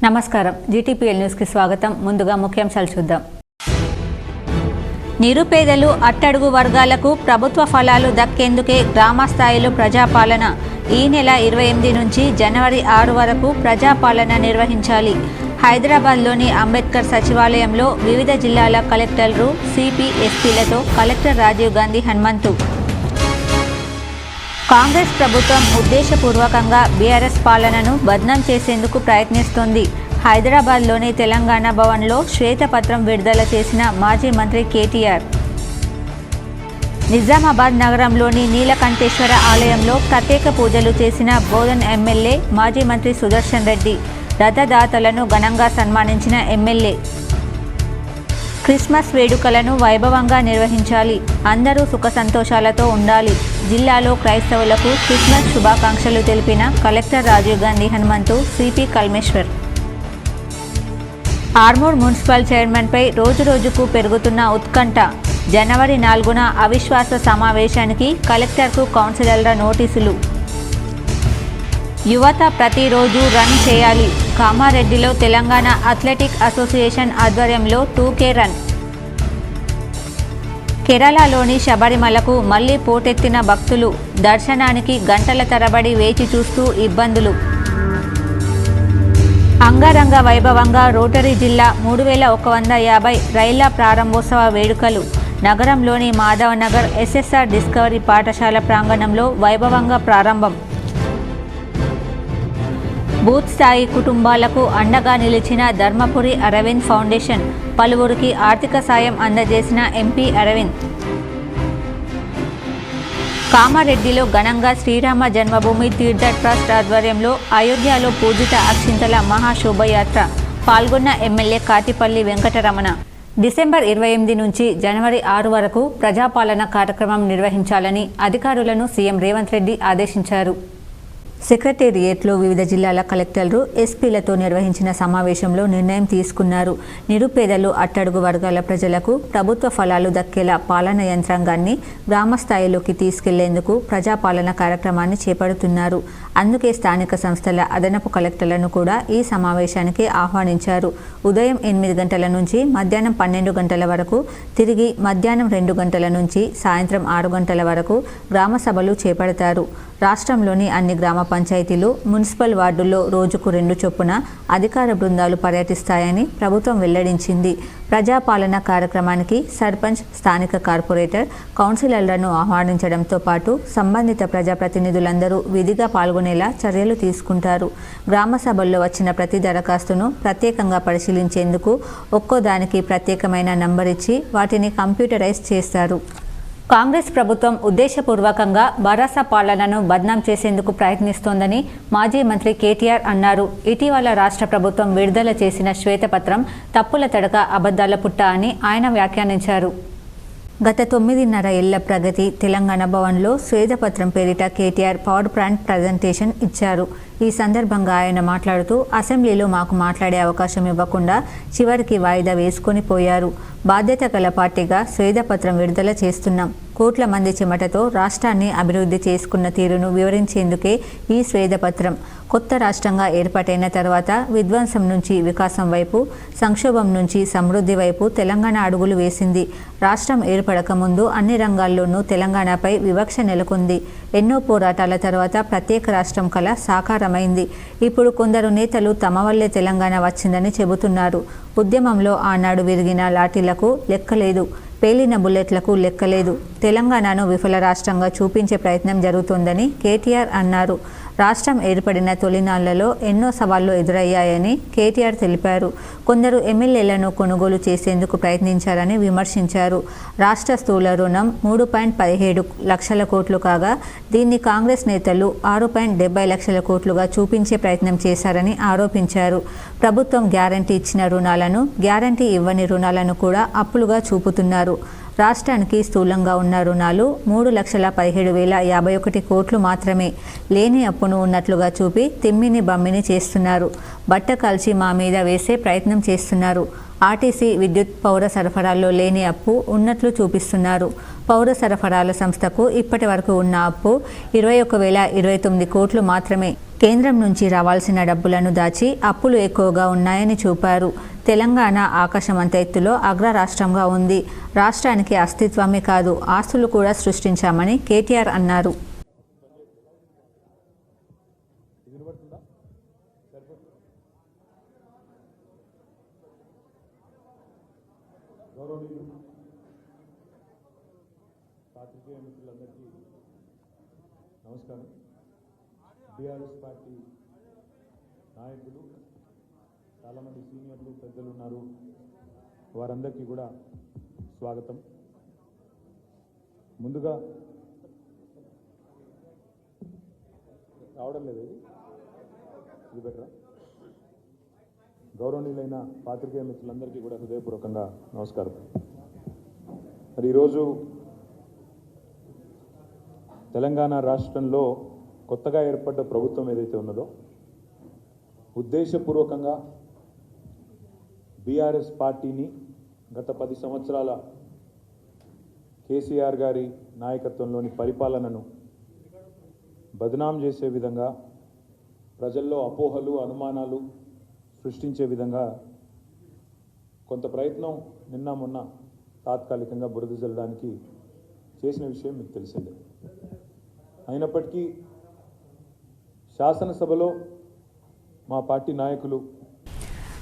నమస్కారం GTPL news కి స్వాగతం. ముందుగా ముఖ్యాంశాలు చూద్దాం. నిరుపేదలు అట్టడుగు వర్గాలకు ప్రభుత్వ ఫలాలు దక్కేందుకే గ్రామ స్థాయిలో ప్రజాపాలన. ఈ నెల 28 నుంచి జనవరి 6 వరకు ప్రజాపాలన నిర్వహించాలి. హైదరాబాద్లోని అంబేద్కర్ సచివాలయంలో వివిధ జిల్లాల కలెక్టర్లు, సిపి, ఎస్పీలతో కలెక్టర్ రాజీవ్ గాంధీ హనుమంతు. కాంగ్రెస్ ప్రభుత్వం ఉద్దేశపూర్వకంగా బీఆర్ఎస్ పాలనను బద్నాం చేసేందుకు ప్రయత్నిస్తోంది. హైదరాబాద్లోని తెలంగాణ భవన్లో శ్వేతపత్రం విడుదల చేసిన మాజీ మంత్రి కేటీఆర్. నిజామాబాద్ నగరంలోని నీలకంఠేశ్వర ఆలయంలో ప్రత్యేక పూజలు చేసిన బోధన్ ఎమ్మెల్యే మాజీ మంత్రి సుదర్శన్ రెడ్డి. రథదాతలను ఘనంగా సన్మానించిన ఎమ్మెల్యే. క్రిస్మస్ వేడుకలను వైభవంగా నిర్వహించాలి. అందరూ సుఖ సంతోషాలతో ఉండాలి. జిల్లాలో క్రైస్తవులకు క్రిస్మస్ శుభాకాంక్షలు తెలిపిన collector Rajiv Gandhi Hanumanthu, CP Kalmeshwar. Armoor municipal చైర్మన్పై రోజురోజుకు పెరుగుతున్న ఉత్కంఠ. జనవరి 4న అవిశ్వాస సమావేశానికి కలెక్టర్కు కౌన్సిలర్ల నోటీసులు. యువత ప్రతిరోజు రన్ చేయాలి. కామారెడ్డిలో తెలంగాణ అథ్లెటిక్ అసోసియేషన్ ఆధ్వర్యంలో 2K రన్. కేరళలోని శబరిమలకు మళ్లీ పోటెత్తిన భక్తులు. దర్శనానికి గంటల తరబడి వేచి చూస్తూ ఇబ్బందులు. అంగరంగ వైభవంగా రోటరీ జిల్లా 3150 రైళ్ల ప్రారంభోత్సవ వేడుకలు. నగరంలోని మాధవ్ నగర్ SSR డిస్కవరీ పాఠశాల ప్రాంగణంలో వైభవంగా ప్రారంభం. బూత్ స్థాయి కుటుంబాలకు అండగా నిలిచిన ధర్మపురి అరవింద్ ఫౌండేషన్. పలువురికి ఆర్థిక సాయం అందజేసిన ఎంపీ అరవింద్. కామారెడ్డిలో ఘనంగా శ్రీరామ జన్మభూమి తీర్థ ట్రస్ట్ ఆధ్వర్యంలో అయోధ్యలో పూజిత అక్షింతల మహాశోభయాత్ర. పాల్గొన్న ఎమ్మెల్యే కాటిపల్లి వెంకటరమణ. డిసెంబర్ 28 నుంచి జనవరి 6 వరకు ప్రజాపాలన కార్యక్రమం నిర్వహించాలని అధికారులను సీఎం రేవంత్ రెడ్డి ఆదేశించారు. సెక్రటేరియట్లో వివిధ జిల్లాల కలెక్టర్లు, ఎస్పీలతో నిర్వహించిన సమావేశంలో నిర్ణయం తీసుకున్నారు. నిరుపేదలు, అట్టడుగు వర్గాల ప్రజలకు ప్రభుత్వ ఫలాలు దక్కేలా పాలనా యంత్రాంగాన్ని గ్రామ స్థాయిలోకి తీసుకెళ్లేందుకు ప్రజాపాలన కార్యక్రమాన్ని చేపడుతున్నారు. అందుకే స్థానిక సంస్థల అదనపు కలెక్టర్లను కూడా ఈ సమావేశానికి ఆహ్వానించారు. ఉదయం 8 గంటల నుంచి మధ్యాహ్నం 12 గంటల వరకు, తిరిగి మధ్యాహ్నం 2 గంటల నుంచి సాయంత్రం 6 గంటల వరకు గ్రామ సభలు చేపడతారు. రాష్ట్రంలోని అన్ని గ్రామ పంచాయతీలు, మున్సిపల్ వార్డుల్లో రోజుకు 2 చొప్పున అధికార బృందాలు పర్యటిస్తాయని ప్రభుత్వం వెల్లడించింది. ప్రజాపాలన కార్యక్రమానికి సర్పంచ్, స్థానిక కార్పొరేటర్, కౌన్సిలర్లను ఆహ్వానించడంతో పాటు సంబంధిత ప్రజాప్రతినిధులందరూ విధిగా పాల్గొనేలా చర్యలు తీసుకుంటారు. గ్రామ సభల్లో వచ్చిన ప్రతి దరఖాస్తును ప్రత్యేకంగా పరిశీలించేందుకు ఒక్కో దానికి ప్రత్యేకమైన నంబర్ ఇచ్చి వాటిని కంప్యూటరైజ్ చేస్తారు. కాంగ్రెస్ ప్రభుత్వం ఉద్దేశపూర్వకంగా భరాసా పాలనను బద్నాం చేసేందుకు ప్రయత్నిస్తోందని మాజీ మంత్రి కేటీఆర్ అన్నారు. ఇటీవల రాష్ట్ర ప్రభుత్వం విడుదల చేసిన శ్వేతపత్రం తప్పుల తడక, అబద్ధాల పుట్ట అని ఆయన వ్యాఖ్యానించారు. గత 9.5 ఏళ్ల ప్రగతి తెలంగాణ భవన్లో శ్వేతపత్రం పేరిట కేటీఆర్ పవర్ పాయింట్ ప్రజెంటేషన్ ఇచ్చారు. ఈ సందర్భంగా ఆయన మాట్లాడుతూ, అసెంబ్లీలో మాకు మాట్లాడే అవకాశం ఇవ్వకుండా చివరికి వాయిదా వేసుకొని పోయారు. బాధ్యత గల పార్టీగా శ్వేతపత్రం విడుదల చేస్తున్నాం. కోట్ల మంది చెమటతో రాష్ట్రాన్ని అభివృద్ధి చేసుకున్న తీరును వివరించేందుకే ఈ శ్వేతపత్రం. కొత్త రాష్ట్రంగా ఏర్పాటైన తర్వాత విధ్వంసం నుంచి వికాసం వైపు, సంక్షోభం నుంచి సమృద్ధి వైపు తెలంగాణ అడుగులు వేసింది. రాష్ట్రం ఏర్పడక ముందు అన్ని రంగాల్లోనూ తెలంగాణపై వివక్ష నెలకొంది. ఎన్నో పోరాటాల తర్వాత ప్రత్యేక రాష్ట్రం కల సాకారమైంది. ఇప్పుడు కొందరు నేతలు తమ వల్లే తెలంగాణ వచ్చిందని చెబుతున్నారు. ఉద్యమంలో ఆనాడు విరిగిన లాఠీలకు లెక్కలేదు, పేలిన బుల్లెట్లకు లెక్కలేదు. తెలంగాణను విఫల రాష్ట్రంగా చూపించే ప్రయత్నం జరుగుతోందని కేటీఆర్ అన్నారు. రాష్ట్రం ఏర్పడిన తొలినాళ్లలో ఎన్నో సవాళ్లు ఎదురయ్యాయని కేటీఆర్ తెలిపారు. కొందరు ఎమ్మెల్యేలను కొనుగోలు చేసేందుకు ప్రయత్నించారని విమర్శించారు. రాష్ట్ర స్థూల రుణం 3.17 లక్షల కోట్లు కాగా దీన్ని కాంగ్రెస్ నేతలు 6.70 లక్షల కోట్లుగా చూపించే ప్రయత్నం చేశారని ఆరోపించారు. ప్రభుత్వం గ్యారంటీ ఇచ్చిన రుణాలను, గ్యారంటీ ఇవ్వని రుణాలను కూడా అప్పులుగా చూపుతున్నారు. రాష్ట్రానికి స్థూలంగా ఉన్న రుణాలు 3,17,051 కోట్లు మాత్రమే. లేని అప్పును ఉన్నట్లుగా చూపి తిమ్మిని బమ్మిని చేస్తున్నారు. బట్ట కాల్చి మా మీద వేసే ప్రయత్నం చేస్తున్నారు. ఆర్టీసీ, విద్యుత్, పౌర సరఫరాల్లో లేని అప్పు ఉన్నట్లు చూపిస్తున్నారు. పౌర సరఫరాల సంస్థకు ఇప్పటి వరకు ఉన్న అప్పు 21,029 కోట్లు మాత్రమే. కేంద్రం నుంచి రావాల్సిన డబ్బులను దాచి అప్పులు ఎక్కువగా ఉన్నాయని చూపారు. తెలంగాణ ఆకాశమంత ఎత్తులో అగ్ర రాష్ట్రంగా ఉంది. రాష్ట్రానికి అస్తిత్వమే కాదు, ఆస్తులు కూడా సృష్టించామని కేటీఆర్ అన్నారు. పాత్రికేయ మిత్రులందరికీ నమస్కారం. బీఆర్ఎస్ పార్టీ నాయకులు, చాలామంది సీనియర్లు పెద్దలు ఉన్నారు, వారందరికీ కూడా స్వాగతం. ముందుగా రావడం లేదు, ఇది బెటరా? గౌరవనీయులైన పాత్రికేయ మిత్రులందరికీ కూడా హృదయపూర్వకంగా నమస్కారం. మరి ఈరోజు తెలంగాణ రాష్ట్రంలో కొత్తగా ఏర్పడ్డ ప్రభుత్వం ఏదైతే ఉన్నదో ఉద్దేశపూర్వకంగా బీఆర్ఎస్ పార్టీని గత 10 సంవత్సరాల కేసీఆర్ గారి నాయకత్వంలోని పరిపాలనను బదనాం చేసే విధంగా, ప్రజల్లో అపోహలు అనుమానాలు సృష్టించే విధంగా కొంత ప్రయత్నం నిన్న మొన్న తాత్కాలికంగా బురద జల్లడానికి చేసిన విషయం మీకు తెలిసిందే. అయినప్పటికీ శాసనసభలో మా పార్టీ నాయకులు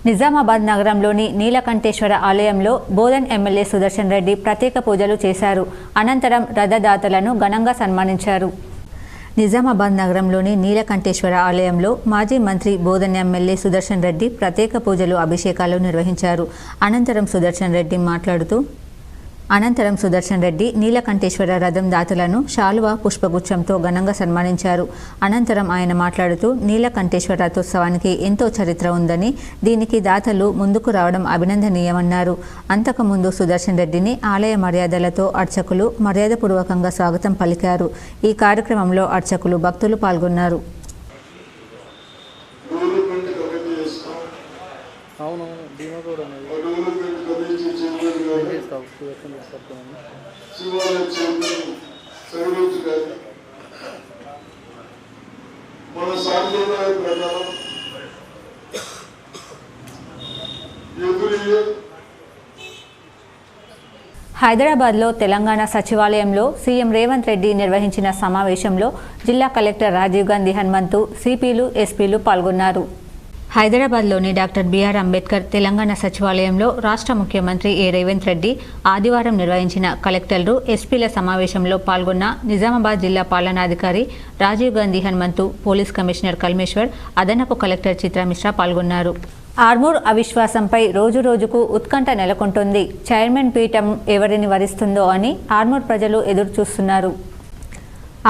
నిజామాబాద్ నగరంలోని నీలకంఠేశ్వర ఆలయంలో బోధన్ ఎమ్మెల్యే సుదర్శన్ రెడ్డి ప్రత్యేక పూజలు చేశారు. అనంతరం రథదాతలను ఘనంగా సన్మానించారు. నిజామాబాద్ నగరంలోని నీలకంఠేశ్వర ఆలయంలో మాజీ మంత్రి బోధన్ ఎమ్మెల్యే సుదర్శన్ రెడ్డి ప్రత్యేక పూజలు, అభిషేకాలు నిర్వహించారు. అనంతరం సుదర్శన్ రెడ్డి నీలకంఠేశ్వర రథం దాతలను శాలువా, పుష్పగుచ్చంతో ఘనంగా సన్మానించారు. అనంతరం ఆయన మాట్లాడుతూ నీలకంఠేశ్వర రథోత్సవానికి ఎంతో చరిత్ర ఉందని, దీనికి దాతలు ముందుకు రావడం అభినందనీయమన్నారు. అంతకుముందు సుదర్శన్ రెడ్డిని ఆలయ మర్యాదలతో అర్చకులు మర్యాదపూర్వకంగా స్వాగతం పలికారు. ఈ కార్యక్రమంలో అర్చకులు, భక్తులు పాల్గొన్నారు. మన సాంప్రదాయ ప్రకారం హైదరాబాద్లో తెలంగాణ సచివాలయంలో సీఎం రేవంత్ రెడ్డి నిర్వహించిన సమావేశంలో జిల్లా కలెక్టర్ రాజీవ్ గాంధీ హనుమంతు, సిపిలు, ఎస్పీలు పాల్గొన్నారు. హైదరాబాద్లోని డాక్టర్ బిఆర్ అంబేద్కర్ తెలంగాణ సచివాలయంలో రాష్ట్ర ముఖ్యమంత్రి రేవంత్ రెడ్డి ఆదివారం నిర్వహించిన కలెక్టర్లు, ఎస్పీల సమావేశంలో పాల్గొన్న నిజామాబాద్ జిల్లా పాలనాధికారి రాజీవ్ గాంధీ హనుమంతు, పోలీస్ కమిషనర్ కల్మేశ్వర్, అదనపు కలెక్టర్ చిత్రమిశ్రా పాల్గొన్నారు. ఆర్మూర్ అవిశ్వాసంపై రోజురోజుకు ఉత్కంఠ నెలకొంటుంది. చైర్మన్ పీఠం ఎవరిని వరిస్తుందో అని ఆర్మూర్ ప్రజలు ఎదురుచూస్తున్నారు.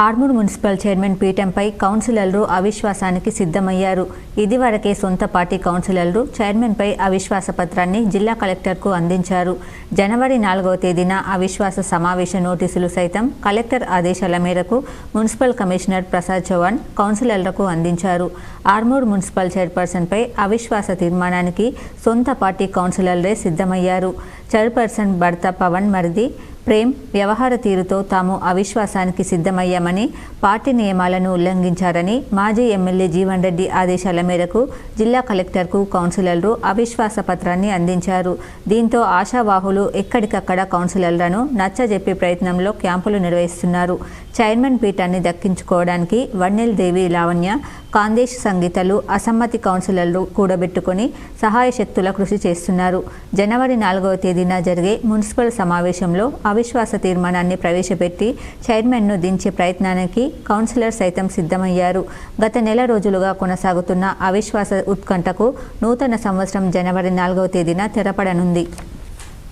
ఆర్మూర్ మున్సిపల్ చైర్మన్ పీఠంపై కౌన్సిలర్లు అవిశ్వాసానికి సిద్ధమయ్యారు. ఇదివరకే సొంత పార్టీ కౌన్సిలర్లు చైర్మన్పై అవిశ్వాస పత్రాన్ని జిల్లా కలెక్టర్కు అందించారు. జనవరి 4వ తేదీన అవిశ్వాస సమావేశ నోటీసులు సైతం కలెక్టర్ ఆదేశాల మేరకు మున్సిపల్ కమిషనర్ ప్రసాద్ చౌహాన్ కౌన్సిలర్లకు అందించారు. ఆర్మూర్ మున్సిపల్ చైర్పర్సన్పై అవిశ్వాస తీర్మానానికి సొంత పార్టీ కౌన్సిలర్లే సిద్ధమయ్యారు. చైర్పర్సన్ భర్త పవన్ మరిది ప్రేమ్ వ్యవహార తీరుతో తాము అవిశ్వాసానికి సిద్ధమయ్యామని, పార్టీ నియమాలను ఉల్లంఘించారని మాజీ ఎమ్మెల్యే జీవన్ రెడ్డి ఆదేశాల మేరకు జిల్లా కలెక్టర్కు కౌన్సిలర్లు అవిశ్వాస పత్రాన్ని అందించారు. దీంతో ఆశావాహులు ఎక్కడికక్కడ కౌన్సిలర్లను నచ్చజెప్పే ప్రయత్నంలో క్యాంపులు నిర్వహిస్తున్నారు. చైర్మన్ పీఠాన్ని దక్కించుకోవడానికి వన్నెల్ దేవి, లావణ్య, కాందేశ్ సంగీతలు అసమ్మతి కౌన్సిలర్లు కూడబెట్టుకుని సహాయ శక్తుల కృషి చేస్తున్నారు. జనవరి 4వ తేదీన జరిగే మున్సిపల్ సమావేశంలో అవిశ్వాస తీర్మానాన్ని ప్రవేశపెట్టి చైర్మన్ను దించే ప్రయత్నానికి కౌన్సిలర్ సైతం సిద్ధమయ్యారు. గత నెల రోజులుగా కొనసాగుతున్న అవిశ్వాస ఉత్కంఠకు నూతన సంవత్సరం జనవరి 4వ తేదీన తెరపడనుంది.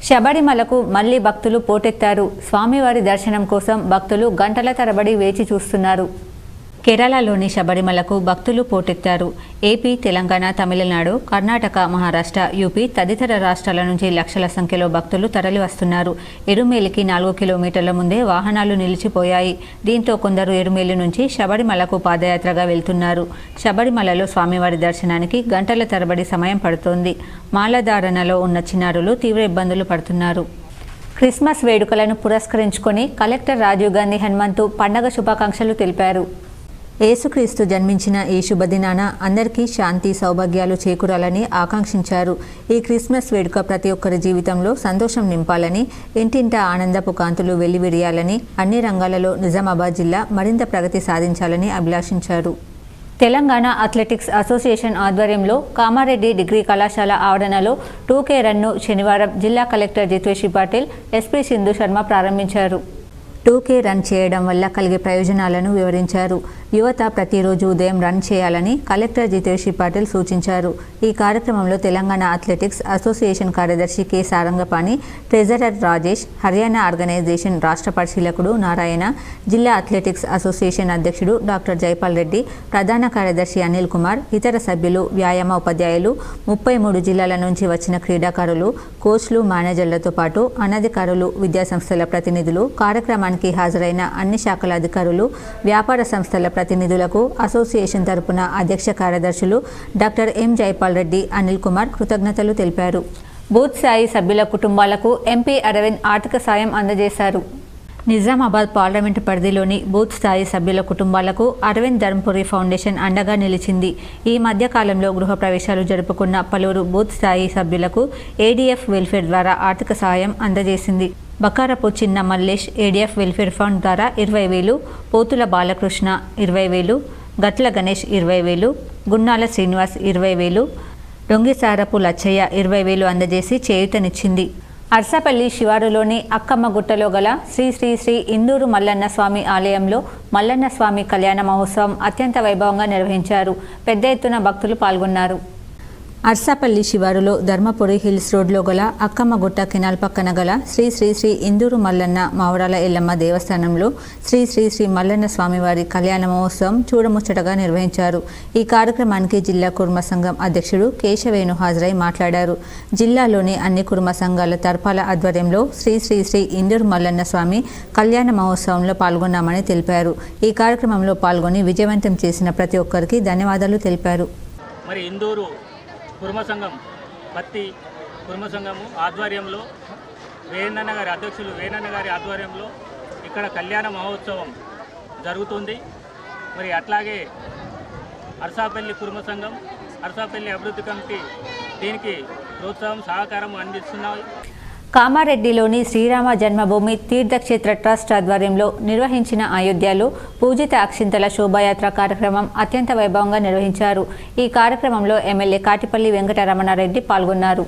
శబరిమలకు మళ్లీ భక్తులు పోటెత్తారు. స్వామివారి దర్శనం కోసం భక్తులు గంటల తరబడి వేచి చూస్తున్నారు. కేరళలోని శబరిమలకు భక్తులు పోటెత్తారు. ఏపీ, తెలంగాణ, తమిళనాడు, కర్ణాటక, మహారాష్ట్ర, యూపీ తదితర రాష్ట్రాల నుంచి లక్షల సంఖ్యలో భక్తులు తరలివస్తున్నారు. ఎరుమేలికి 4 కిలోమీటర్ల ముందే వాహనాలు నిలిచిపోయాయి. దీంతో కొందరు ఎరుమేలి నుంచి శబరిమలకు పాదయాత్రగా వెళ్తున్నారు. శబరిమలలో స్వామివారి దర్శనానికి గంటల తరబడి సమయం పడుతోంది. మాలధారణలో ఉన్న చిన్నారులు తీవ్ర ఇబ్బందులు పడుతున్నారు. క్రిస్మస్ వేడుకలను పురస్కరించుకొని కలెక్టర్ రాజీవ్ గాంధీ హనుమంతు పండగ శుభాకాంక్షలు తెలిపారు. యేసుక్రీస్తు జన్మించిన ఈ శుభదినాన అందరికీ శాంతి సౌభాగ్యాలు చేకూరాలని ఆకాంక్షించారు. ఈ క్రిస్మస్ వేడుక ప్రతి ఒక్కరి జీవితంలో సంతోషం నింపాలని, ఇంటింటా ఆనందపు కాంతులు వెల్లివిరియాలని, అన్ని రంగాలలో నిజామాబాద్ జిల్లా మరింత ప్రగతి సాధించాలని అభిలాషించారు. తెలంగాణ అథ్లెటిక్స్ అసోసియేషన్ ఆధ్వర్యంలో కామారెడ్డి డిగ్రీ కళాశాల ఆవరణలో 2K రన్ను శనివారం జిల్లా కలెక్టర్ జితేష్ పాటిల్, ఎస్పీ సింధు శర్మ ప్రారంభించారు. 2K రన్ చేయడం వల్ల కలిగే ప్రయోజనాలను వివరించారు. యువత ప్రతిరోజు ఉదయం రన్ చేయాలని కలెక్టర్ జితేష్ పాటిల్ సూచించారు. ఈ కార్యక్రమంలో తెలంగాణ అథ్లెటిక్స్ అసోసియేషన్ కార్యదర్శి K Sarangapani, treasurer Rajesh, Haryana organization రాష్ట్ర పరిశీలకుడు నారాయణ, జిల్లా అథ్లెటిక్స్ అసోసియేషన్ అధ్యక్షుడు డాక్టర్ జైపాల్ రెడ్డి, ప్రధాన కార్యదర్శి అనిల్ కుమార్, ఇతర సభ్యులు, వ్యాయామ ఉపాధ్యాయులు, 33 జిల్లాల నుంచి వచ్చిన క్రీడాకారులు, కోచ్లు, మేనేజర్లతో పాటు అనధికారులు, విద్యాసంస్థల ప్రతినిధులు, కార్యక్రమానికి హాజరైన అన్ని శాఖల అధికారులు, వ్యాపార సంస్థల ప్రతినిధులకు అసోసియేషన్ తరపున అధ్యక్ష కార్యదర్శులు డాక్టర్ ఎం జైపాల్ రెడ్డి, అనిల్ కుమార్ కృతజ్ఞతలు తెలిపారు. బూత్ స్థాయి సభ్యుల కుటుంబాలకు ఎంపీ అరవింద్ ఆర్థిక సాయం అందజేశారు. నిజామాబాద్ పార్లమెంటు పరిధిలోని బూత్ స్థాయి సభ్యుల కుటుంబాలకు అరవింద్ ధర్మపురి ఫౌండేషన్ అండగా నిలిచింది. ఈ మధ్య కాలంలో గృహప్రవేశాలు జరుపుకున్న పలువురు బూత్ స్థాయి సభ్యులకు ఏడీఎఫ్ వెల్ఫేర్ ద్వారా ఆర్థిక సహాయం అందజేసింది. బకారపు చిన్న మల్లేష్ ఏడీఎఫ్ వెల్ఫేర్ ఫండ్ ద్వారా 20,000, పోతుల బాలకృష్ణ 20,000, గట్ల గణేష్ 20,000, గున్నాల శ్రీనివాస్ 20,000, రొంగిసారపు లచ్చయ్య 20,000 అందజేసి చేయూతనిచ్చింది. అర్సపల్లి శివారులోని అక్కమ్మ గుట్టలో గల శ్రీ శ్రీ శ్రీ ఇందూరు మల్లన్న స్వామి ఆలయంలో మల్లన్న స్వామి కళ్యాణ మహోత్సవం అత్యంత వైభవంగా నిర్వహించారు. పెద్ద ఎత్తున భక్తులు పాల్గొన్నారు. అర్సాపల్లి శివారులో ధర్మపురి హిల్స్ రోడ్లో గల అక్కమ్మగుట్ట కెనాల్ పక్కన గల శ్రీ శ్రీ శ్రీ ఇందూరు మల్లన్న మావరాల ఎల్లమ్మ దేవస్థానంలో శ్రీ శ్రీ శ్రీ మల్లన్న స్వామివారి కళ్యాణ మహోత్సవం చూడముచ్చటగా నిర్వహించారు. ఈ కార్యక్రమానికి జిల్లా కుర్మ సంఘం అధ్యక్షుడు కేశవేణు హాజరై మాట్లాడారు. జిల్లాలోని అన్ని కుర్మ సంఘాల తరఫాల ఆధ్వర్యంలో శ్రీ శ్రీ శ్రీ ఇందూరు మల్లన్న స్వామి కళ్యాణ మహోత్సవంలో పాల్గొన్నామని తెలిపారు. ఈ కార్యక్రమంలో పాల్గొని విజయవంతం చేసిన ప్రతి ఒక్కరికి ధన్యవాదాలు తెలిపారు. మరి ఇందూరు కుర్మ సంఘం పత్తి కుర్మ సంఘము ఆధ్వర్యంలో వేణన్న గారి అధ్యక్షులు వేణన్న గారి ఆధ్వర్యంలో ఇక్కడ కళ్యాణ మహోత్సవం జరుగుతుంది. మరి అట్లాగే అర్సాపల్లి కుర్మ సంఘం, అర్సాపల్లి అభివృద్ధి కమిటీ దీనికి ప్రోత్సాహం సహకారం అందిస్తున్నాయి. కామారెడ్డిలోని శ్రీరామ జన్మభూమి తీర్థక్షేత్ర ట్రస్ట్ ఆధ్వర్యంలో నిర్వహించిన అయోధ్యలో పూజిత అక్షింతల శోభాయాత్ర కార్యక్రమం అత్యంత వైభవంగా నిర్వహించారు. ఈ కార్యక్రమంలో ఎమ్మెల్యే కాటిపల్లి వెంకటరమణారెడ్డి పాల్గొన్నారు.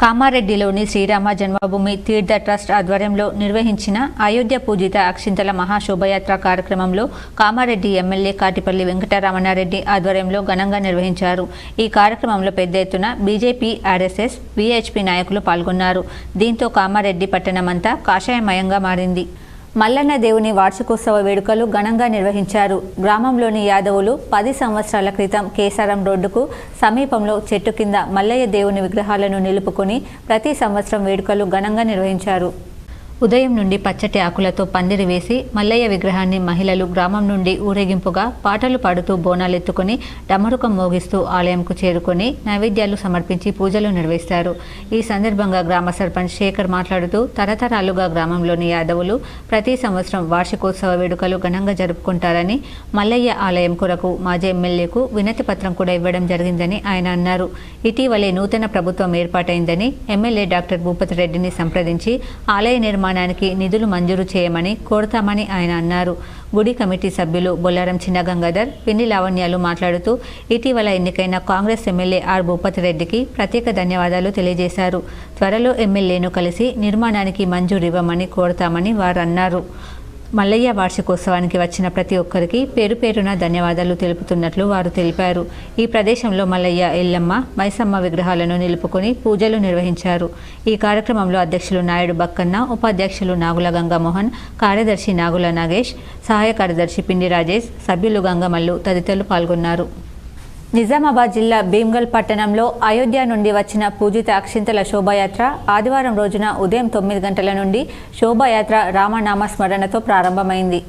కామారెడ్డిలోని శ్రీరామ జన్మభూమి తీర్థ ట్రస్ట్ ఆధ్వర్యంలో నిర్వహించిన అయోధ్య పూజిత అక్షింతల మహాశోభయాత్ర కార్యక్రమంలో కామారెడ్డి ఎమ్మెల్యే కాటిపల్లి వెంకటరమణారెడ్డి ఆధ్వర్యంలో ఘనంగా నిర్వహించారు. ఈ కార్యక్రమంలో పెద్ద ఎత్తున బీజేపీ, ఆర్ఎస్ఎస్, వీహెచ్పీ నాయకులు పాల్గొన్నారు. దీంతో కామారెడ్డి పట్టణమంతా కాషాయమయంగా మారింది. మల్లన్న దేవుని వార్షికోత్సవ వేడుకలు ఘనంగా నిర్వహించారు. గ్రామంలోని యాదవులు 10 సంవత్సరాల క్రితం కేసారం రోడ్డుకు సమీపంలో చెట్టు కింద మల్లయ్య దేవుని విగ్రహాలను నిలుపుకొని ప్రతి సంవత్సరం వేడుకలు ఘనంగా నిర్వహించారు. ఉదయం నుండి పచ్చటి ఆకులతో పందిరి వేసి మల్లయ్య విగ్రహాన్ని మహిళలు గ్రామం నుండి ఊరేగింపుగా పాటలు పాడుతూ బోనాలెత్తుకొని డమరుకం మోగిస్తూ ఆలయంకు చేరుకొని నైవేద్యాలు సమర్పించి పూజలు నిర్వహిస్తారు. ఈ సందర్భంగా గ్రామ సర్పంచ్ శేఖర్ మాట్లాడుతూ తరతరాలుగా గ్రామంలోని యాదవులు ప్రతి సంవత్సరం వార్షికోత్సవ వేడుకలు ఘనంగా జరుపుకుంటారని, మల్లయ్య ఆలయం కొరకు మాజీ ఎమ్మెల్యేకు వినతి పత్రం కూడా ఇవ్వడం జరిగిందని ఆయన అన్నారు. ఇటీవలే నూతన ప్రభుత్వం ఏర్పాటైందని ఎమ్మెల్యే డాక్టర్ భూపతి రెడ్డిని సంప్రదించి ఆలయ నిర్మాణానికి నిధులు మంజూరు చేయమని కోరుతామని ఆయన అన్నారు. గుడి కమిటీ సభ్యులు బొల్లారం చిన్న గంగాధర్, పిన్ని లావణ్యాలు మాట్లాడుతూ ఇటీవల ఎన్నికైన కాంగ్రెస్ ఎమ్మెల్యే ఆర్ భూపతి రెడ్డికి ప్రత్యేక ధన్యవాదాలు తెలియజేశారు. త్వరలో ఎమ్మెల్యేను కలిసి నిర్మాణానికి మంజూరు ఇవ్వమని కోరుతామని వారు అన్నారు. మల్లయ్య వార్షికోత్సవానికి వచ్చిన ప్రతి ఒక్కరికి పేరు పేరున ధన్యవాదాలు తెలుపుతున్నట్లు వారు తెలిపారు. ఈ ప్రదేశంలో మల్లయ్య, ఎల్లమ్మ, మైసమ్మ విగ్రహాలను నిలుపుకొని పూజలు నిర్వహించారు. ఈ కార్యక్రమంలో అధ్యక్షులు నాయుడు బక్కన్న, ఉపాధ్యక్షులు నాగుల గంగామోహన్, కార్యదర్శి నాగుల నాగేష్, సహాయ కార్యదర్శి పిండి రాజేష్, సభ్యులు గంగమల్లు తదితరులు పాల్గొన్నారు. నిజామాబాద్ జిల్లా భీమ్గల్ పట్టణంలో అయోధ్య నుండి వచ్చిన పూజిత అక్షింతల శోభాయాత్ర ఆదివారం రోజున ఉదయం 9 గంటల నుండి శోభాయాత్ర రామనామ స్మరణతో ప్రారంభమైంది.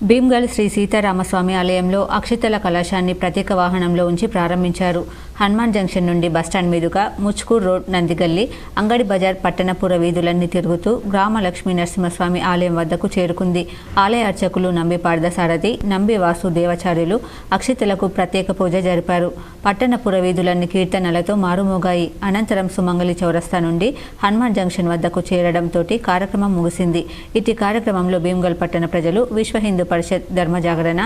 భీమ్గల్ శ్రీ సీతారామస్వామి ఆలయంలో అక్షితల కలశాన్ని ప్రత్యేక వాహనంలో ఉంచి ప్రారంభించారు. హనుమాన్ జంక్షన్ నుండి బస్టాండ్ మీదుగా ముచ్కూర్ రోడ్, నందిగల్లి, అంగడి బజార్, పట్టణపుర వీధులన్నీ తిరుగుతూ గ్రామ లక్ష్మీ నరసింహస్వామి ఆలయం వద్దకు చేరుకుంది. ఆలయ అర్చకులు నంబి పార్థసారథి, నంబి వాసు దేవాచార్యులు అక్షితలకు ప్రత్యేక పూజ జరిపారు. పట్టణపుర వీధులన్నీ కీర్తనలతో మారుమోగాయి. అనంతరం సుమంగళి చౌరస్తా నుండి హనుమాన్ జంక్షన్ వద్దకు చేరడంతో కార్యక్రమం ముగిసింది. ఇటు కార్యక్రమంలో భీమ్గల్ పట్టణ ప్రజలు, విశ్వ హిందూ పరిషత్, ధర్మ జాగరణ,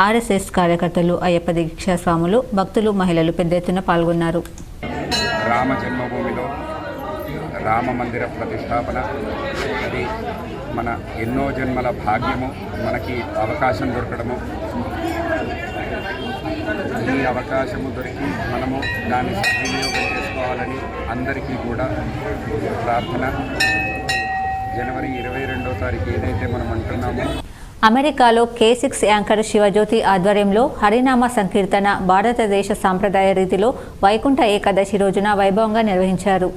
ఆర్ఎస్ఎస్ కార్యకర్తలు, అయ్యప్ప దీక్షా స్వాములు, భక్తులు, మహిళలు పెద్ద ఎత్తున పాల్గొన్నారు. రామ జన్మభూమిలో రామ మందిర ప్రతిష్టాపన అది మన ఎన్నో జన్మల భాగ్యము. మనకి అవకాశం దొరకడము, ఈ అవకాశము దొరికి మనము దాన్ని సద్వినియోగం చేసుకోవాలని అందరికీ కూడా ప్రార్థన. జనవరి 22వ తారీఖు ఏదైతే మనం అంటున్నామో, అమెరికాలో K6 యాంకర్ శివజ్యోతి ఆధ్వర్యంలో హరినామ సంకీర్తన భారతదేశ సాంప్రదాయ రీతిలో వైకుంఠ ఏకాదశి రోజున వైభవంగా నిర్వహించారు.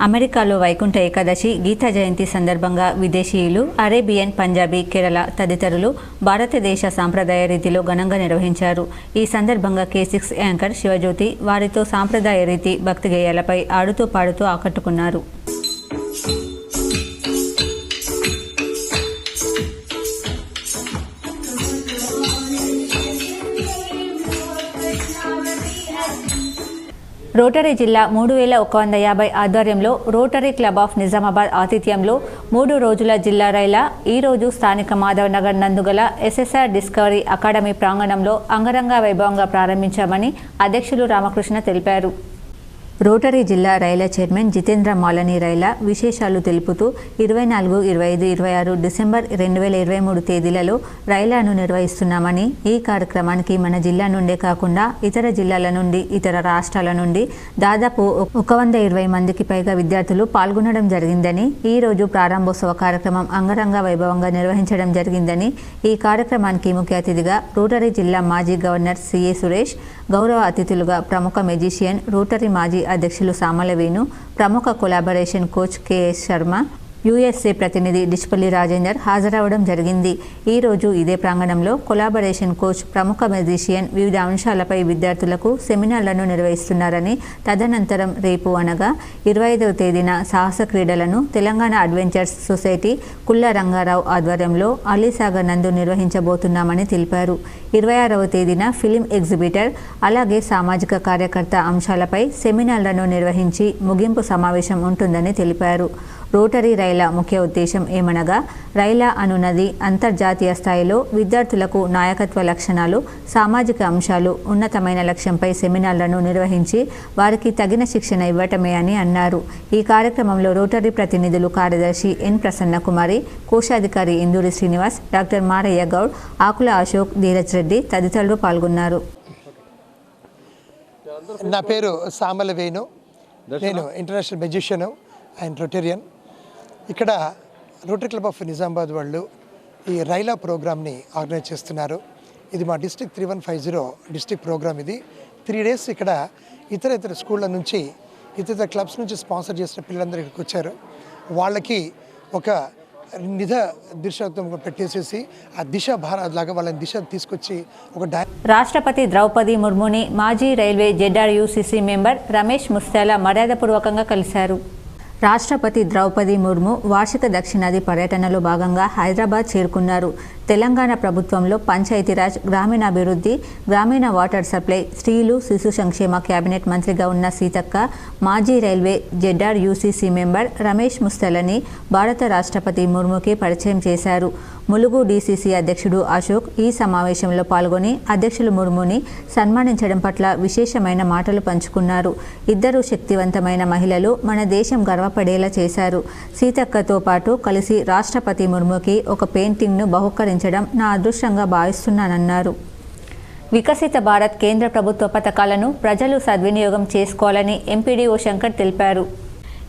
అమెరికాలో వైకుంఠ ఏకాదశి, గీతా జయంతి సందర్భంగా విదేశీయులు, అరేబియన్, పంజాబీ, కేరళ తదితరులు భారతదేశ సాంప్రదాయ రీతిలో ఘనంగా నిర్వహించారు. ఈ సందర్భంగా K6 యాంకర్ శివజ్యోతి వారితో సాంప్రదాయ రీతి భక్తి గేయాలపై ఆడుతూ పాడుతూ ఆకట్టుకున్నారు. రోటరీ జిల్లా 3150 ఆధ్వర్యంలో రోటరీ క్లబ్ ఆఫ్ నిజామాబాద్ ఆతిథ్యంలో 3 రోజుల జిల్లా రైలా ఈరోజు స్థానిక మాధవ్ నగర్ నందుగల ఎస్ఎస్ఆర్ డిస్కవరీ అకాడమీ ప్రాంగణంలో అంగరంగ వైభవంగా ప్రారంభించామని అధ్యక్షులు రామకృష్ణ తెలిపారు. రోటరీ జిల్లా రైలా చైర్మన్ జితేంద్ర మాలని రైలా విశేషాలు తెలుపుతూ 24, 25, 26 డిసెంబర్ 2023 తేదీలలో రైలాను నిర్వహిస్తున్నామని, ఈ కార్యక్రమానికి మన జిల్లా నుండే కాకుండా ఇతర జిల్లాల నుండి, ఇతర రాష్ట్రాల నుండి దాదాపు 120 మందికి పైగా విద్యార్థులు పాల్గొనడం జరిగిందని, ఈ రోజు ప్రారంభోత్సవ కార్యక్రమం అంగరంగ వైభవంగా నిర్వహించడం జరిగిందని, ఈ కార్యక్రమానికి ముఖ్య అతిథిగా రోటరీ జిల్లా మాజీ గవర్నర్ సిఏ సురేష్, గౌరవ అతిథులుగా ప్రముఖ మెజిషియన్, రోటరీ మాజీ అధ్యక్షులు సామల వేణు, ప్రముఖ collaboration coach KS Sharma, USA ప్రతినిధి డిచ్పల్లి రాజేందర్ హాజరవడం జరిగింది. ఈరోజు ఇదే ప్రాంగణంలో కొలాబరేషన్ కోచ్, ప్రముఖ మెజిషియన్ వివిధ అంశాలపై విద్యార్థులకు సెమినార్లను నిర్వహిస్తున్నారని, తదనంతరం రేపు అనగా 25వ తేదీన సాహస క్రీడలను తెలంగాణ అడ్వెంచర్స్ సొసైటీ కుల్ల రంగారావు ఆధ్వర్యంలో అలీసాగర్ నందు నిర్వహించబోతున్నామని తెలిపారు. 26వ తేదీన ఫిలిం ఎగ్జిబిటర్, అలాగే సామాజిక కార్యకర్త అంశాలపై సెమినార్లను నిర్వహించి ముగింపు సమావేశం ఉంటుందని తెలిపారు. రోటరీ రైలా ముఖ్య ఉద్దేశం ఏమనగా, రైలా అనున్నది అంతర్జాతీయ స్థాయిలో విద్యార్థులకు నాయకత్వ లక్షణాలు, సామాజిక అంశాలు, ఉన్నతమైన లక్ష్యంపై సెమినార్లను నిర్వహించి వారికి తగిన శిక్షణ ఇవ్వటమే అని అన్నారు. ఈ కార్యక్రమంలో రోటరీ ప్రతినిధులు కార్యదర్శి ఎన్ ప్రసన్న కుమారి, కోశాధికారి ఇందూరి శ్రీనివాస్, డాక్టర్ మారయ్య గౌడ్, ఆకుల అశోక్, ధీరజ్ రెడ్డి తదితరులు పాల్గొన్నారు. నా పేరు సామల వేణు, నేను ఇంటర్నేషనల్ మెజిషియన్ అండ్ రొటేరియన్. ఇక్కడ రోటరీ క్లబ్ ఆఫ్ నిజామాబాద్ వాళ్ళు ఈ రైలా ప్రోగ్రామ్ని ఆర్గనైజ్ చేస్తున్నారు. ఇది మా డిస్ట్రిక్ట్ 3150 డిస్ట్రిక్ట్ ప్రోగ్రామ్. ఇది 3 days ఇక్కడ ఇతర స్కూళ్ళ నుంచి, ఇతర క్లబ్స్ నుంచి స్పాన్సర్ చేసిన పిల్లలందరూ ఇక్కడికి వచ్చారు. వాళ్ళకి ఒక దిశ పెట్టేసేసి ఆ దిశ భారత్ లాగా వాళ్ళని దిశ తీసుకొచ్చి ఒక రాష్ట్రపతి ద్రౌపది ముర్ముని మాజీ రైల్వే జెడ్ఆర్యూసీసీ మెంబర్ రమేష్ ముస్తాలా మర్యాదపూర్వకంగా కలిశారు. రాష్ట్రపతి ద్రౌపది ముర్ము వార్షిక దక్షిణాది పర్యటనలో భాగంగా హైదరాబాద్ చేరుకున్నారు. తెలంగాణ ప్రభుత్వంలో పంచాయతీరాజ్, గ్రామీణాభివృద్ధి, గ్రామీణ వాటర్ సప్లై, స్త్రీలు శిశు సంక్షేమ కేబినెట్ మంత్రిగా ఉన్న సీతక్క మాజీ రైల్వే జెడ్ఆర్యూసీసీ మెంబర్ రమేష్ ముస్తలని భారత రాష్ట్రపతి ముర్ముకి పరిచయం చేశారు. ములుగు డీసీసీ అధ్యక్షుడు అశోక్ ఈ సమావేశంలో పాల్గొని అధ్యక్షులు ముర్ముని సన్మానించడం పట్ల విశేషమైన మాటలు పంచుకున్నారు. ఇద్దరు శక్తివంతమైన మహిళలు మన దేశం గర్వపడేలా చేశారు. సీతక్కతో పాటు కలిసి రాష్ట్రపతి ముర్ముకి ఒక పెయింటింగ్ను బహుకరించడం నా అదృష్టంగా భావిస్తున్నానన్నారు. వికసిత భారత్ కేంద్ర ప్రభుత్వ పథకాలను ప్రజలు సద్వినియోగం చేసుకోవాలని ఎంపీడీఓ శంకర్ తెలిపారు.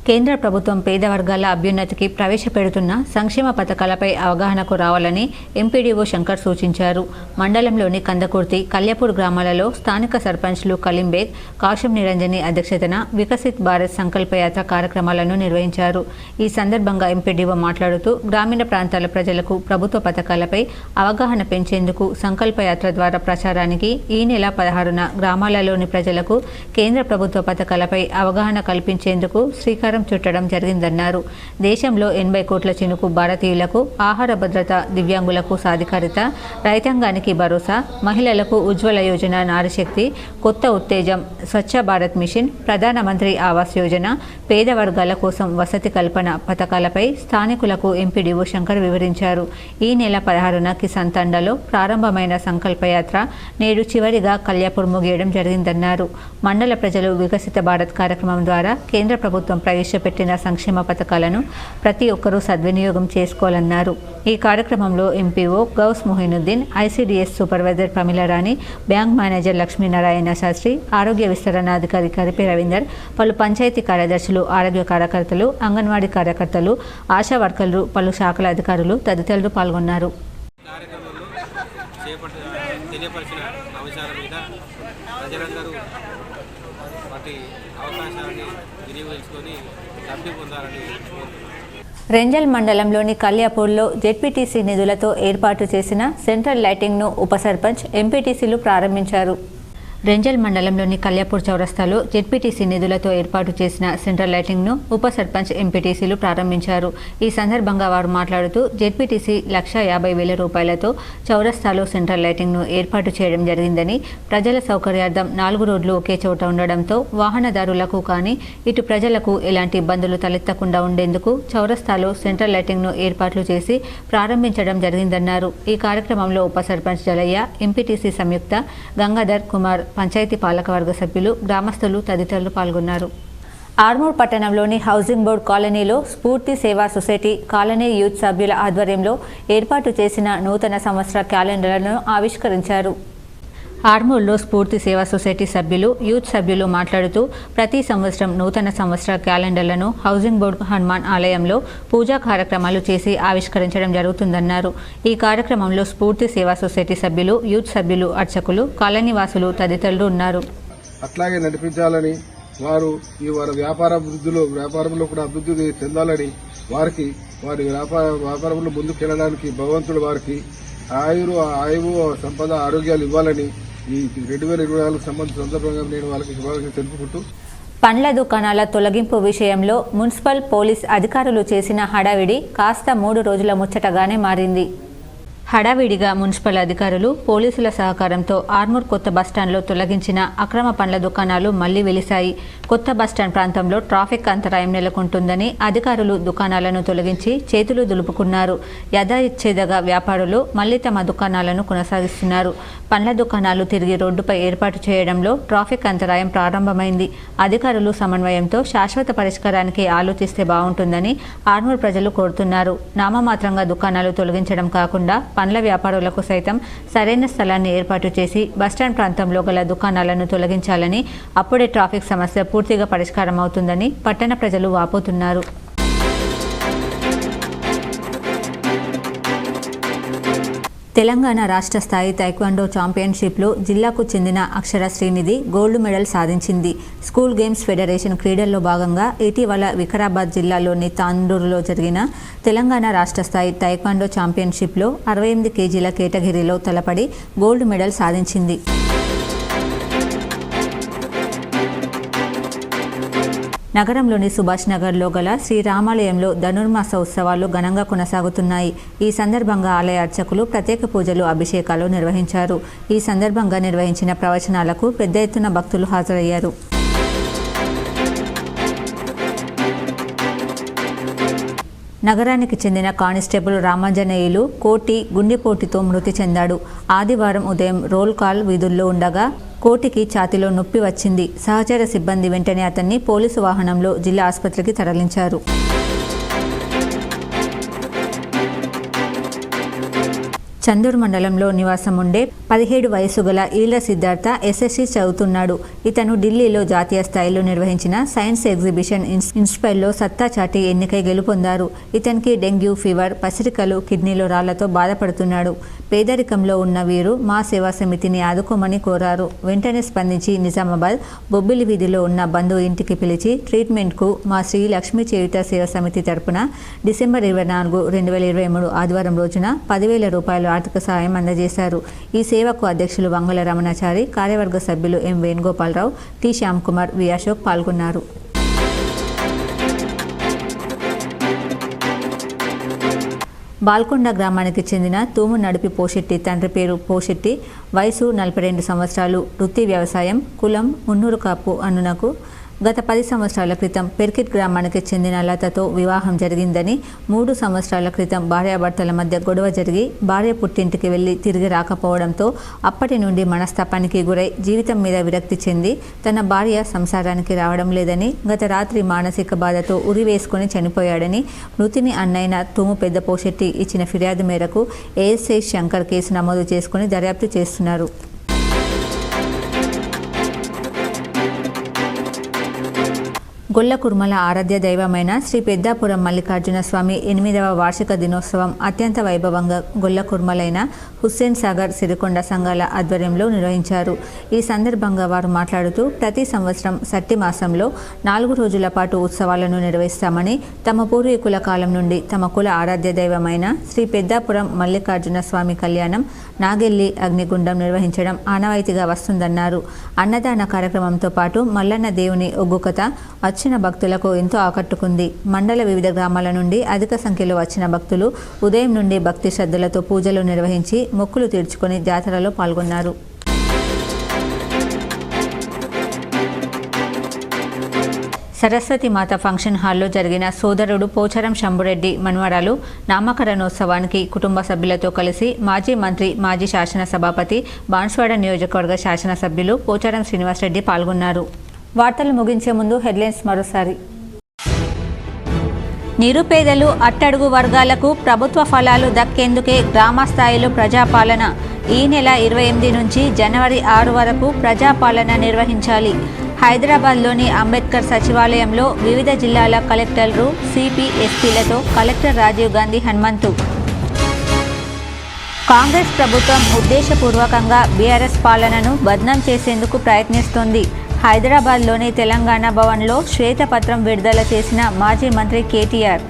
కేంద్ర ప్రభుత్వం పేద వర్గాల అభ్యున్నతికి ప్రవేశపెడుతున్న సంక్షేమ పథకాలపై అవగాహనకు రావాలని ఎంపీడీఓ శంకర్ సూచించారు. మండలంలోని కందకుర్తి, కల్యాపూర్ గ్రామాలలో స్థానిక సర్పంచ్లు కలీంబేగ్, కాశం నిరంజని అధ్యక్షతన వికసిత్ భారత్ సంకల్పయాత్ర కార్యక్రమాలను నిర్వహించారు. ఈ సందర్భంగా ఎంపీడీఓ మాట్లాడుతూ గ్రామీణ ప్రాంతాల ప్రజలకు ప్రభుత్వ పథకాలపై అవగాహన పెంచేందుకు సంకల్పయాత్ర ద్వారా ప్రచారానికి ఈ నెల 16న గ్రామాలలోని ప్రజలకు కేంద్ర ప్రభుత్వ పథకాలపై అవగాహన కల్పించేందుకు శ్రీకారం చుట్టడం జరిగిందన్నారు. దేశంలో 80 కోట్ల చినుకు భారతీయులకు ఆహార భద్రత, దివ్యాంగులకు సాధికారిత, రైతాంగానికి భరోసా, మహిళలకు ఉజ్వల యోజన, నారీశక్తి, కొత్త ఉత్తేజం, స్వచ్ఛ భారత్ మిషన్, ప్రధానమంత్రి ఆవాస్ యోజన, పేద వర్గాల కోసం వసతి కల్పన పథకాలపై స్థానికులకు ఎంపీడీఓ శంకర్ వివరించారు. ఈ నెల 16న కిసాన్ తండాలో ప్రారంభమైన సంకల్పయాత్ర నేడు చివరిగా కల్యాపూర్ ముగియడం జరిగిందన్నారు. మండల ప్రజలు వికసిత భారత్ కార్యక్రమం ద్వారా కేంద్ర ప్రభుత్వం ప్రవేశపెట్టిన సంక్షేమ పథకాలను ప్రతి ఒక్కరూ సద్వినియోగం చేసుకోవాలన్నారు. ఈ కార్యక్రమంలో MPO Ghouse Mohiuddin, ICDS supervisor Pramila Rani, bank manager Lakshminarayana Shastri, ఆరోగ్య విస్తరణాధికారి కరిపే రవీందర్, పలు పంచాయతీ కార్యదర్శులు, ఆరోగ్య కార్యకర్తలు, అంగన్వాడీ కార్యకర్తలు, ఆశా వర్కర్లు, పలు శాఖల అధికారులు తదితరులు పాల్గొన్నారు. తెలియపరిచిన అంశాల మీద ప్రజలందరూ వాటి అవకాశాన్ని వినియోగించుకొని లబ్ధి పొందాలని రెంజల్ మండలంలోని కల్యాపూర్లో జెడ్పీటీసీ నిధులతో ఏర్పాటు చేసిన సెంట్రల్ లైటింగ్ను ఉప సర్పంచ్, ఎంపీటీసీలు ప్రారంభించారు. రెంజల్ మండలంలోని కల్యాపూర్ చౌరస్తాలో జెడ్పీటీసీ నిధులతో ఏర్పాటు చేసిన సెంట్రల్ లైటింగ్ను ఉప సర్పంచ్, ఎంపీటీసీలు ప్రారంభించారు. ఈ సందర్భంగా వారు మాట్లాడుతూ జెడ్పీటీసీ 1,50,000 రూపాయలతో చౌరస్తాలో సెంట్రల్ లైటింగ్ను ఏర్పాటు చేయడం జరిగిందని, ప్రజల సౌకర్యార్థం 4 రోడ్లు ఒకే చోట ఉండడంతో వాహనదారులకు కానీ ఇటు ప్రజలకు ఎలాంటి ఇబ్బందులు తలెత్తకుండా ఉండేందుకు చౌరస్తాలో సెంట్రల్ లైటింగ్ను ఏర్పాట్లు చేసి ప్రారంభించడం జరిగిందన్నారు. ఈ కార్యక్రమంలో ఉప సర్పంచ్ జలయ్య, ఎంపీటీసీ సంయుక్త, గంగాధర్ కుమార్, పంచాయతీ పాలకవర్గ సభ్యులు, గ్రామస్తులు తదితరులు పాల్గొన్నారు. ఆర్మూర్ పట్టణంలోని హౌసింగ్ బోర్డు కాలనీలో స్ఫూర్తి సేవా సొసైటీ కాలనీ యూత్ సభ్యుల ఆధ్వర్యంలో ఏర్పాటు చేసిన నూతన సంవత్సర క్యాలెండర్లను ఆవిష్కరించారు. ఆర్మూర్లో స్ఫూర్తి సేవా సొసైటీ సభ్యులు, యూత్ సభ్యులు మాట్లాడుతూ ప్రతి సంవత్సరం నూతన సంవత్సర క్యాలెండర్లను హౌసింగ్ బోర్డు హనుమాన్ ఆలయంలో పూజా కార్యక్రమాలు చేసి ఆవిష్కరించడం జరుగుతుందన్నారు. ఈ కార్యక్రమంలో స్ఫూర్తి సేవా సొసైటీ సభ్యులు, యూత్ సభ్యులు, అర్చకులు, కాలనీ వాసులు తదితరులు ఉన్నారు. అట్లాగే నడిపించాలని, వారు వారి వ్యాపారంలో కూడా అభివృద్ధి చెందాలని, వారి వ్యాపారంలో ముందుకెళ్లడానికి భగవంతుడు వారికి ఆయువు సంపద ఆరోగ్యాలు ఇవ్వాలని ఈ 2024 సందర్భంగా నేను వాళ్ళకి శుభాకాంక్షలు తెలుపుకుంటూ, పండ్ల దుకాణాల తొలగింపు విషయంలో మున్సిపల్ పోలీస్ అధికారులు చేసిన హడావిడి కాస్త 3 రోజుల ముచ్చటగానే మారింది. హడావిడిగా మున్సిపల్ అధికారులు, పోలీసుల సహకారంతో ఆర్మూర్ కొత్త బస్టాండ్లో తొలగించిన అక్రమ పండ్ల దుకాణాలు మళ్లీ వెలిశాయి. కొత్త బస్టాండ్ ప్రాంతంలో ట్రాఫిక్ అంతరాయం నెలకొంటుందని అధికారులు దుకాణాలను తొలగించి చేతులు దులుపుకున్నారు. యథాయిచ్ఛేదగా వ్యాపారులు మళ్లీ తమ దుకాణాలను కొనసాగిస్తున్నారు. పండ్ల దుకాణాలు తిరిగి రోడ్డుపై ఏర్పాటు చేయడంలో ట్రాఫిక్ అంతరాయం ప్రారంభమైంది. అధికారులు సమన్వయంతో శాశ్వత పరిష్కారానికి ఆలోచిస్తే బాగుంటుందని ఆర్మూర్ ప్రజలు కోరుతున్నారు. నామమాత్రంగా దుకాణాలు తొలగించడం కాకుండా పండ్ల వ్యాపారులకు సైతం సరైన స్థలాన్ని ఏర్పాటు చేసి బస్టాండ్ ప్రాంతంలో గల దుకాణాలను తొలగించాలని, అప్పుడే ట్రాఫిక్ సమస్య పూర్తిగా పరిష్కారం అవుతుందని పట్టణ ప్రజలు వాపోతున్నారు. తెలంగాణ రాష్ట్ర స్థాయి తైక్వాండో ఛాంపియన్షిప్లో జిల్లాకు చెందిన అక్షర శ్రీనిధి గోల్డ్ మెడల్ సాధించింది. స్కూల్ గేమ్స్ ఫెడరేషన్ క్రీడల్లో భాగంగా ఇటీవల వికారాబాద్ జిల్లాలోని తాండూరులో జరిగిన తెలంగాణ రాష్ట్ర స్థాయి తైక్వాండో ఛాంపియన్షిప్లో 68 కేజీల కేటగిరీలో తలపడి గోల్డ్ మెడల్ సాధించింది. నగరంలోని సుభాష్ నగర్లో గల శ్రీరామాలయంలో ధనుర్మాస ఉత్సవాలు ఘనంగా కొనసాగుతున్నాయి. ఈ సందర్భంగా ఆలయ అర్చకులు ప్రత్యేక పూజలు, అభిషేకాలు నిర్వహించారు. ఈ సందర్భంగా నిర్వహించిన ప్రవచనాలకు పెద్ద ఎత్తున భక్తులు హాజరయ్యారు. నగరానికి చెందిన కానిస్టేబుల్ రామాంజనేయులు కోటి గుండెపోటుతో మృతి చెందాడు. ఆదివారం ఉదయం రోల్ కాల్ విధుల్లో ఉండగా కోటికి ఛాతీలో నొప్పి వచ్చింది. సహచర సిబ్బంది వెంటనే అతన్ని పోలీసు వాహనంలో జిల్లా ఆసుపత్రికి తరలించారు. చందూరు మండలంలో నివాసం ఉండే 17 వయసు గల ఈల సిద్ధార్థ ఎస్ఎస్సి చదువుతున్నాడు. ఇతను ఢిల్లీలో జాతీయ స్థాయిలో నిర్వహించిన సైన్స్ ఎగ్జిబిషన్ ఇన్స్పైర్లో సత్తా చాటి ఎన్నికై గెలుపొందారు. ఇతనికి డెంగ్యూ ఫీవర్, పసిరికలు, కిడ్నీలో రాళ్లతో బాధపడుతున్నాడు. పేదరికంలో ఉన్న వీరు మా సేవా సమితిని ఆదుకోమని కోరారు. వెంటనే స్పందించి నిజామాబాద్ బొబ్బిలి వీధిలో ఉన్న బంధువు ఇంటికి పిలిచి ట్రీట్మెంట్కు మా శ్రీ లక్ష్మీ చేయుత సేవా సమితి తరపున డిసెంబర్ 24, 2023 ఆదివారం రోజున 10,000 రూపాయలు ఆర్థిక సహాయం అందజేశారు. ఈ సేవకు అధ్యక్షులు వంగల రమణాచారి, కార్యవర్గ సభ్యులు ఎం వేణుగోపాలరావు, టి శ్యామ్ కుమార్, వి అశోక్ పాల్గొన్నారు. బాల్కొండ గ్రామానికి చెందిన తూము నడిపి పోషెట్టి తండ్రి పేరు పోషెట్టి, వయసు 42 సంవత్సరాలు, వృత్తి వ్యవసాయం, కులం మున్నూరు కాపు అనునకు గత 10 సంవత్సరాల క్రితం పెర్కిట్ గ్రామానికి చెందిన లతతో వివాహం జరిగిందని, 3 సంవత్సరాల క్రితం భార్యాభర్తల మధ్య గొడవ జరిగి భార్య పుట్టింటికి వెళ్లి తిరిగి రాకపోవడంతో అప్పటి నుండి మనస్తాపానికి గురై జీవితం మీద విరక్తి చెంది తన భార్య సంసారానికి రావడం లేదని, గత రాత్రి మానసిక బాధతో ఉరివేసుకుని చనిపోయాడని మృతిని అన్నైన తూము పెద్ద పోషెట్టి ఇచ్చిన ఫిర్యాదు మేరకు ఏఎస్ఐ శంకర్ కేసు నమోదు చేసుకుని దర్యాప్తు చేస్తున్నారు. గొల్లకుర్మల ఆరాధ్య దైవమైన శ్రీ పెద్దాపురం మల్లికార్జున స్వామి 8వ వార్షిక దినోత్సవం అత్యంత వైభవంగా గొల్లకుర్మలైన హుస్సేన్ సాగర్, సిరికొండ సంఘాల ఆధ్వర్యంలో నిర్వహించారు. ఈ సందర్భంగా వారు మాట్లాడుతూ ప్రతి సంవత్సరం సట్టి మాసంలో 4 రోజుల పాటు ఉత్సవాలను నిర్వహిస్తామని, తమ పూర్వీకుల కాలం నుండి తమ కుల ఆరాధ్య దైవమైన శ్రీ పెద్దాపురం మల్లికార్జున స్వామి కళ్యాణం, నాగెల్లి అగ్నిగుండం నిర్వహించడం ఆనవాయితీగా వస్తుందన్నారు. అన్నదాన కార్యక్రమంతో పాటు మల్లన్న దేవుని ఒగ్గు కథ వచ్చిన భక్తులకు ఎంతో ఆకట్టుకుంది. మండల వివిధ గ్రామాల నుండి అధిక సంఖ్యలో వచ్చిన భక్తులు ఉదయం నుండి భక్తి శ్రద్ధలతో పూజలు నిర్వహించి మొక్కులు తీర్చుకొని జాతరలో పాల్గొన్నారు. సరస్వతి మాత ఫంక్షన్ హాల్లో జరిగిన సోదరుడు పోచారం శంభురెడ్డి మన్వరాలు నామకరణోత్సవానికి కుటుంబ సభ్యులతో కలిసి మాజీ మంత్రి, మాజీ శాసనసభాపతి, బాన్స్వాడ నియోజకవర్గ శాసనసభ్యులు పోచారం శ్రీనివాసరెడ్డి పాల్గొన్నారు. వార్తలు ముగించే ముందు హెడ్లైన్స్ మరోసారి. నిరుపేదలు, అట్టడుగు వర్గాలకు ప్రభుత్వ ఫలాలు దక్కేందుకే గ్రామ స్థాయిలో ప్రజాపాలన. ఈ నెల 28 నుంచి జనవరి 6 వరకు ప్రజాపాలన నిర్వహించాలి. హైదరాబాద్లోని అంబేద్కర్ సచివాలయంలో వివిధ జిల్లాల కలెక్టర్లు, సిపి, ఎస్పీలతో కలెక్టర్ రాజీవ్ గాంధీ హనుమంతు. కాంగ్రెస్ ప్రభుత్వం ఉద్దేశపూర్వకంగా బీఆర్ఎస్ పాలనను బద్నాం చేసేందుకు ప్రయత్నిస్తోంది. హైదరాబాద్లోని తెలంగాణ భవన్లో శ్వేతపత్రం విడుదల చేసిన మాజీ మంత్రి కేటీఆర్.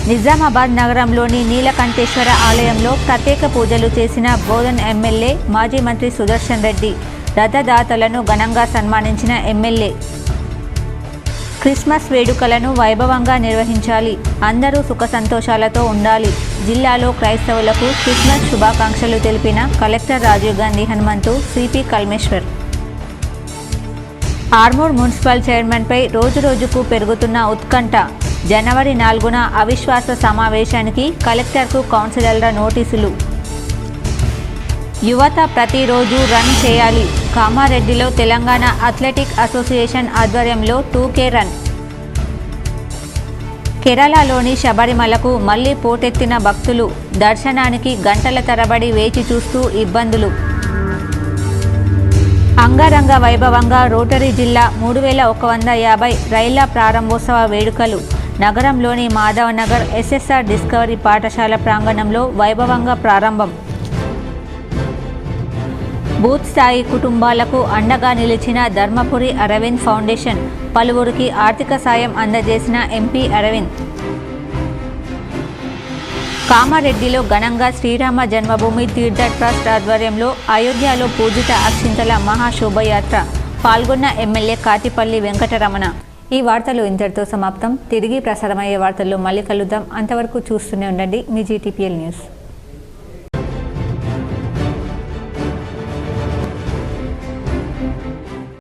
నిజామాబాద్ నగరంలోని నీలకంఠేశ్వర ఆలయంలో ప్రత్యేక పూజలు చేసిన బోధన్ ఎమ్మెల్యే, మాజీ మంత్రి సుదర్శన్ రెడ్డి. రథదాతలను ఘనంగా సన్మానించిన ఎమ్మెల్యే. క్రిస్మస్ వేడుకలను వైభవంగా నిర్వహించాలి. అందరూ సుఖ సంతోషాలతో ఉండాలి. జిల్లాలో క్రైస్తవులకు క్రిస్మస్ శుభాకాంక్షలు తెలిపిన collector Rajiv Gandhi Hanumanthu, CP Kalmeshwar. Armoor municipal చైర్మన్పై రోజురోజుకు పెరుగుతున్న ఉత్కంఠ. జనవరి 4న అవిశ్వాస సమావేశానికి కలెక్టర్కు కౌన్సిలర్ల నోటీసులు. యువత ప్రతిరోజు రన్ చేయాలి. కామారెడ్డిలో తెలంగాణ అథ్లెటిక్ అసోసియేషన్ ఆధ్వర్యంలో 2K రన్. కేరళలోని శబరిమలకు మళ్లీ పోటెత్తిన భక్తులు. దర్శనానికి గంటల తరబడి వేచి చూస్తూ ఇబ్బందులు. అంగరంగ వైభవంగా రోటరీ జిల్లా 3150 రైళ్ల ప్రారంభోత్సవ వేడుకలు. నగరంలోని మాధవనగర్ ఎస్ఎస్ఆర్ డిస్కవరీ పాఠశాల ప్రాంగణంలో వైభవంగా ప్రారంభం. బూత్ స్థాయి కుటుంబాలకు అండగా నిలిచిన ధర్మపురి అరవింద్ ఫౌండేషన్. పలువురికి ఆర్థిక సాయం అందజేసిన ఎంపీ అరవింద్. కామారెడ్డిలో ఘనంగా శ్రీరామ జన్మభూమి తీర్థ ట్రస్ట్ ఆధ్వర్యంలో అయోధ్యలో పూజిత అక్షింతల మహాశోభయాత్ర. పాల్గొన్న ఎమ్మెల్యే కాటిపల్లి వెంకటరమణ. ఈ వార్తలు ఇంతటితో సమాప్తం. తిరిగి ప్రసారమయ్యే వార్తల్లో మళ్ళీ కలుద్దాం. అంతవరకు చూస్తూనే ఉండండి మీ GTPL న్యూస్.